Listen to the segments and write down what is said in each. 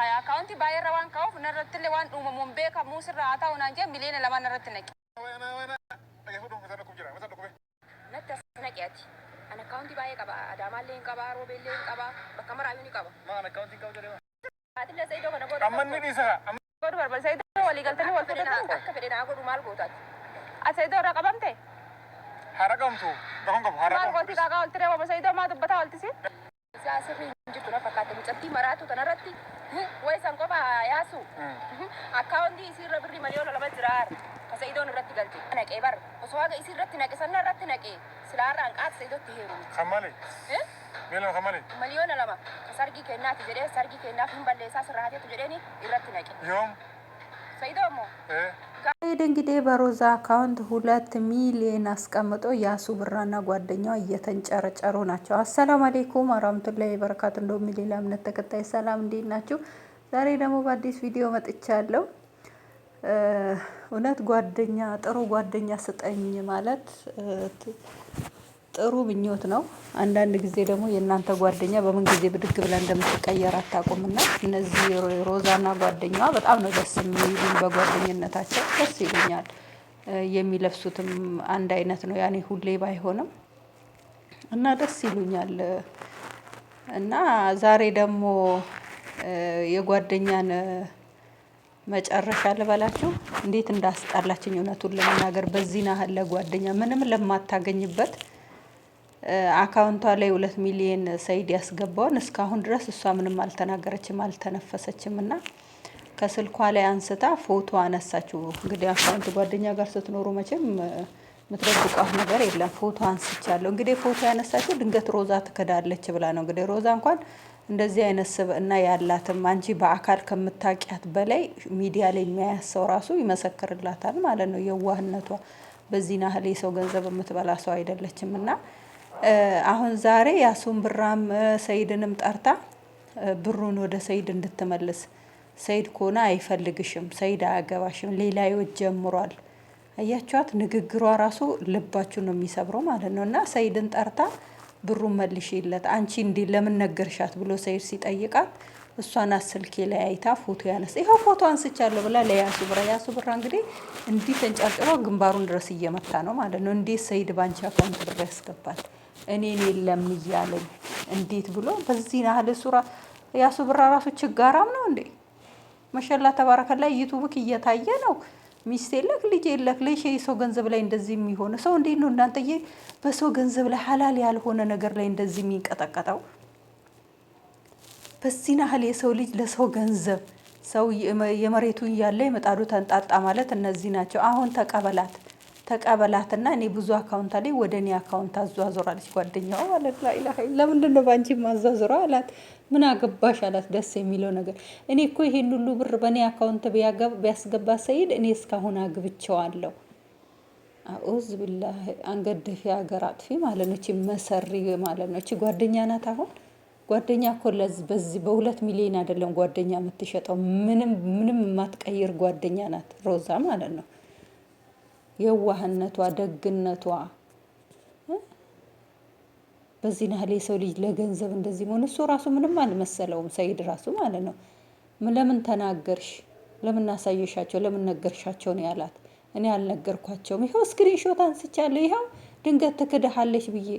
kaya akaunti bayar rawan kau narratti le wan umum beka musra ata unanje milena lama narratti naki wana tagefudu masana kujira masana kube natta snakiati ana akaunti bayar kaba adama len kaba robele kaba bakamara yuni kaba ma akaunti kaba dare ati le saido kana bodo amman ni disa bodo barbal saido wali galtani wal fedena akka fedena godu mal gotat asaido raqabamte haragamtu dokon kaba haragamtu mal goti kaga wal tere wa saido ma dubbata wal tisi sasri injitu na fakate mucatti maratu tanarratti way sankoba yasu akaunti isirra birri maliyona lama jirar kasaido nirratti galti naqe bar oswaga isirratti naqe sanna ratti naqe silara anqat saido tiheru khamale melo khamale maliyona lama sargi kennati jede sargi kennaf himballe sasrahate tu jedeni irratti naqe yom saido mo እንግዲህ በሮዛ አካውንት 2 ሚሊዮን አስቀምጦ ያሱ ብራና ጓደኛው እየተንጨረጨሩ ናቸው። አሰላሙ አለይኩም ወራህመቱላሂ ወበረካቱ። እንደውም ሌላ እምነት ተከታይ ሰላም እንዴት ናችሁ? ዛሬ ደግሞ በአዲስ ቪዲዮ መጥቻለሁ። እውነት ጓደኛ ጥሩ ጓደኛ ስጠኝ ማለት ጥሩ ምኞት ነው። አንዳንድ ጊዜ ደግሞ የእናንተ ጓደኛ በምን ጊዜ ብድግ ብላ እንደምትቀየር አታውቁምና እነዚህ ሮዛና ጓደኛዋ በጣም ነው ደስ የሚሉኝ። በጓደኝነታቸው ደስ ይሉኛል። የሚለብሱትም አንድ አይነት ነው ያኔ ሁሌ ባይሆንም እና ደስ ይሉኛል። እና ዛሬ ደግሞ የጓደኛን መጨረሻ ልበላችሁ እንዴት እንዳስጣላችኝ እውነቱን ለመናገር በዚህ ናህል ለጓደኛ ምንም ለማታገኝበት አካውንቷ ላይ 2 ሚሊዮን ሰይድ ያስገባውን እስካሁን ድረስ እሷ ምንም አልተናገረችም አልተነፈሰችም። እና ከስልኳ ላይ አንስታ ፎቶ አነሳችሁ። እንግዲህ አካውንት ጓደኛ ጋር ስትኖሩ መቼም ምትረብቀው ነገር የለም። ፎቶ አንስቻለሁ። እንግዲህ ፎቶ ያነሳችሁ ድንገት ሮዛ ትከዳለች ብላ ነው። እንግዲህ ሮዛ እንኳን እንደዚህ አይነት ስብዕና ያላትም አንቺ በአካል ከምታውቂያት በላይ ሚዲያ ላይ የሚያያሰው ራሱ ይመሰክርላታል ማለት ነው። የዋህነቷ በዚህ ናህል የሰው ገንዘብ የምትበላ ሰው አይደለችም። እና አሁን ዛሬ ያሱን ብራም ሰይድንም ጠርታ ብሩን ወደ ሰይድ እንድትመልስ ሰይድ ኮና አይፈልግሽም፣ ሰይድ አያገባሽም፣ ሌላ ህይወት ጀምሯል። አያችኋት? ንግግሯ ራሱ ልባችሁ ነው የሚሰብረው ማለት ነው። እና ሰይድን ጠርታ ብሩን መልሽለት አንቺ እንዴ ለምን ነገርሻት ብሎ ሰይድ ሲጠይቃት እሷን ስልኬ ላይ አይታ ፎቶ ያነሳ ይሄው ፎቶ አንስቻለሁ ብላ ለያሱ ብራ እንግዲህ እንዲህ ተንጨርጭሮ ግንባሩን ድረስ እየመታ ነው ማለት ነው። እንዴት ሰይድ ባንቺ አካውንት ብር ያስገባል? እኔን የለም እያለኝ እንዴት ብሎ በዚህ ናህል ሱራ ያሱ ብራ ራሱ ችጋራም ነው እንዴ? ማሻአላ ተባረከላ ዩቲዩብክ እየታየ ነው። ሚስት የለክ ልጅ የለክ ለሽ የሰው ገንዘብ ላይ እንደዚህ የሚሆነ ሰው እንዴት ነው እናንተዬ በሰው ገንዘብ ላይ ሐላል ያልሆነ ነገር ላይ እንደዚህ የሚንቀጠቀጠው? በዚህ ናህል የሰው ልጅ ለሰው ገንዘብ ሰው የመሬቱን ያለ የመጣዱ ተንጣጣ ማለት እነዚህ ናቸው። አሁን ተቀበላትና እኔ ብዙ አካውንት አለኝ ወደ እኔ አካውንት አዟዟራለች ጓደኛዋ ማለት ነው። ኢላሂ ለምንድን ነው ባንቺ ማዟዟራ አላት። ምን አገባሽ አላት። ደስ የሚለው ነገር እኔ እኮ ይሄን ሁሉ ብር በእኔ አካውንት ቢያስገባ ሰይድ እኔ እስካሁን አግብቼዋለሁ። አኡዝ ቢላህ አንገደፊ ሀገር አጥፊ ማለት ነው። እቺ መሰሪ ማለት ነው። እቺ ጓደኛ ናት። አሁን ጓደኛ እኮ በዚህ በ2 ሚሊዮን አይደለም ጓደኛ የምትሸጠው። ምንም የማትቀይር ጓደኛ ናት ሮዛ ማለት ነው። የዋህነቷ ደግነቷ በዚህ ናህል የሰው ልጅ ለገንዘብ እንደዚህ ሆነ። እሱ ራሱ ምንም አልመሰለውም ሰይድ ራሱ ማለት ነው። ለምን ተናገርሽ? ለምን አሳየሻቸው? ለምን ነገርሻቸው ነው ያላት። እኔ አልነገርኳቸውም። ይሄው ስክሪንሾት አንስቻለሁ። ይሄው ድንገት ትክደሃለች ብዬ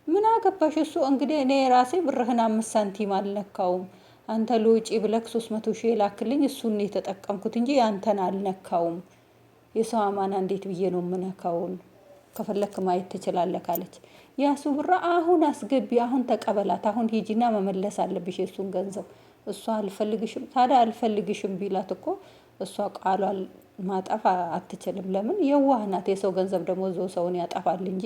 ምን አገባሽ? እሱ እንግዲህ እኔ ራሴ ብርህን 5 ሳንቲም አልነካውም። አንተ ለውጪ ብለክ 300 ሺህ ላክልኝ እሱን ነው የተጠቀምኩት እንጂ ያንተን አልነካውም። የሰው አማና እንዴት ብዬ ነው ምነካውን? ከፈለክ ማየት ትችላለህ አለች። ያሱ ብራ አሁን አስገቢ፣ አሁን ተቀበላት፣ አሁን ሂጂና መመለስ አለብሽ የሱን ገንዘብ። እሷ አልፈልግሽም። ታዲያ አልፈልግሽም ቢላት እኮ እሷ ቃሏን ማጠፍ አትችልም። ለምን? የዋህ ናት። የሰው ገንዘብ ደግሞ ሰውን ያጠፋል እንጂ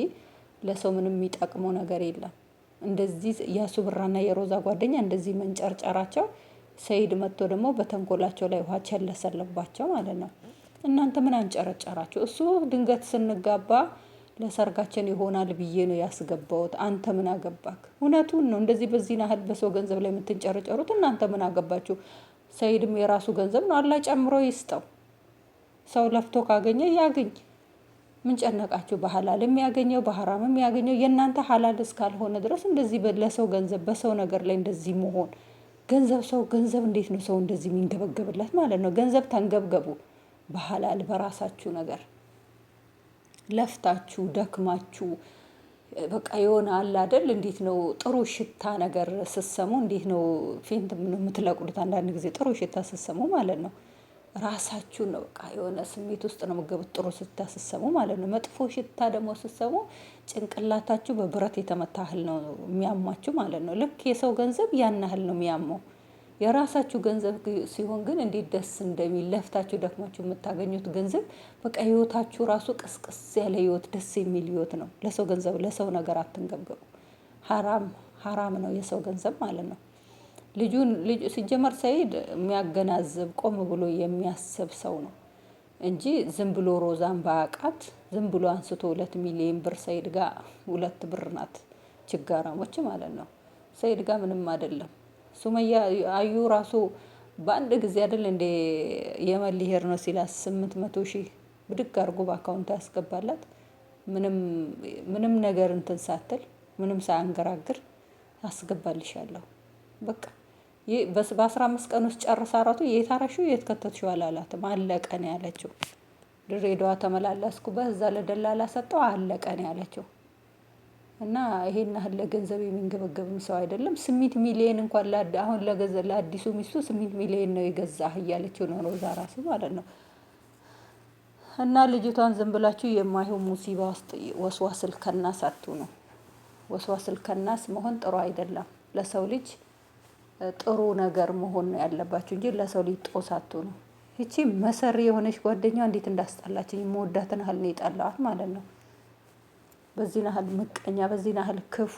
ለሰው ምንም የሚጠቅመው ነገር የለም። እንደዚህ ያሱ ብራና የሮዛ ጓደኛ እንደዚህ መንጨርጨራቸው ሰይድ መጥቶ ደግሞ በተንኮላቸው ላይ ውሃ ቸለሰለባቸው ማለት ነው። እናንተ ምን አንጨረጨራችሁ? እሱ ድንገት ስንጋባ ለሰርጋችን ይሆናል ብዬ ነው ያስገባውት። አንተ ምን አገባክ? እውነቱን ነው። እንደዚህ በዚህ ናህል በሰው ገንዘብ ላይ የምትንጨረጨሩት እናንተ ምን አገባችሁ? ሰይድም የራሱ ገንዘብ ነው፣ አላህ ጨምሮ ይስጠው። ሰው ለፍቶ ካገኘ ያገኝ። ምን ጨነቃችሁ? በሐላል የሚያገኘው በሐራም የሚያገኘው የእናንተ ሐላል እስካልሆነ ድረስ እንደዚህ ለሰው ገንዘብ በሰው ነገር ላይ እንደዚህ መሆን ገንዘብ እንዴት ነው ሰው እንደዚህ የሚንገበገብለት ማለት ነው? ገንዘብ ተንገብገቡ በሐላል በራሳችሁ ነገር ለፍታችሁ ደክማችሁ በቃ የሆነ አለ አይደል? እንዴት ነው ጥሩ ሽታ ነገር ስትሰሙ እንዴት ነው ፌንት የምትለቁሉት? አንዳንድ ጊዜ ጥሩ ሽታ ስትሰሙ ማለት ነው ራሳችሁን ነው በቃ የሆነ ስሜት ውስጥ ነው የምትገቡት፣ ጥሩ ሽታ ስትሰሙ ማለት ነው። መጥፎ ሽታ ደግሞ ስትሰሙ ጭንቅላታችሁ በብረት የተመታ ያህል ነው የሚያማችሁ ማለት ነው። ልክ የሰው ገንዘብ ያን ያህል ነው የሚያመው። የራሳችሁ ገንዘብ ሲሆን ግን እንዴት ደስ እንደሚል ለፍታችሁ ደክማችሁ የምታገኙት ገንዘብ በቃ ህይወታችሁ ራሱ ቅስቅስ ያለ ህይወት፣ ደስ የሚል ህይወት ነው። ለሰው ገንዘብ ለሰው ነገር አትንገብገቡ። ሀራም ነው የሰው ገንዘብ ማለት ነው። ልጁ ሲጀመር ሰይድ የሚያገናዝብ ቆም ብሎ የሚያስብ ሰው ነው እንጂ ዝም ብሎ ሮዛን ባያውቃት ዝም ብሎ አንስቶ 2 ሚሊዮን ብር ሰይድ ጋር 2 ብር ናት። ችጋራሞች ማለት ነው። ሰይድ ጋር ምንም አይደለም። ሱመያ አዩ ራሱ በአንድ ጊዜ አይደል እንደ የመን ሊሄድ ነው ሲላት 800,000 ብድግ አድርጎ በአካውንት ያስገባላት። ምንም ነገር እንትን ሳትል ምንም ሳያንገራግር አስገባልሻለሁ በቃ በ15 ቀን ውስጥ ጨርሳ ራቱ የታረሽው የት ከተትሽው አላላትም። አለቀ ነው ያለችው። ድሬዳዋ ተመላለስኩበት እዛ ለደላላ ሰጠው አለቀ ነው ያለችው። እና ይሄን ያህል ለገንዘብ የሚንገበገብም ሰው አይደለም። 8 ሚሊዮን እንኳን አሁን ለአዲሱ ሚስቱ 8 ሚሊዮን ነው የገዛህ እያለችው ነው ሮዛ ራሱ ማለት ነው። እና ልጅቷን ዝም ብላችሁ የማይሆን ሙሲባ ውስጥ ወስዋስል ከናስ አትሁኑ። ወስዋስል ከናስ መሆን ጥሩ አይደለም። ለሰው ልጅ ጥሩ ነገር መሆን ነው ያለባችሁ እንጂ ለሰው ልጅ ጦስ አትሁኑ። ይቺ መሰሪ የሆነች ጓደኛ እንዴት እንዳስጠላችኝ የምወዳትን ያህል ነው የጠላኋት ማለት ነው። በዚህ ያህል ምቀኛ፣ በዚህ ያህል ክፉ።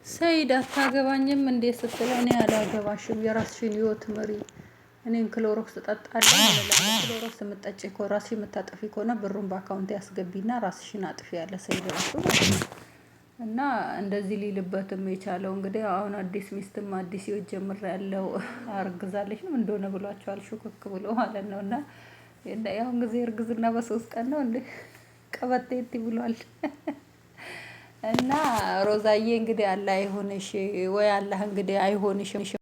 ሰይድ አታገባኝም እንዴ ስትለው እኔ አላገባሽም፣ የራስሽን ህይወት ምሪ፣ እኔን ክሎሮክስ እጠጣለሁ እላለሁ። ክሎሮክስ የምትጠጪ ከሆነ ራስሽን የምታጠፊ ከሆነ ብሩን በአካውንት ያስገቢና ራስሽን አጥፊ ያለ ሰይድ ራሱ እና እንደዚህ ሊልበትም የቻለው እንግዲህ አሁን አዲስ ሚስትም አዲስ ህይወት ጀምሬያለሁ አርግዛለች ነው እንደሆነ ብሏቸዋል። ሹክክ ብሎ ማለት ነው። እና ያሁን ጊዜ እርግዝና በ3 ቀን ነው እንዴ ቀበጤት ብሏል። እና ሮዛዬ እንግዲህ አላህ አይሆንሽ ወይ አላህ እንግዲህ አይሆንሽ።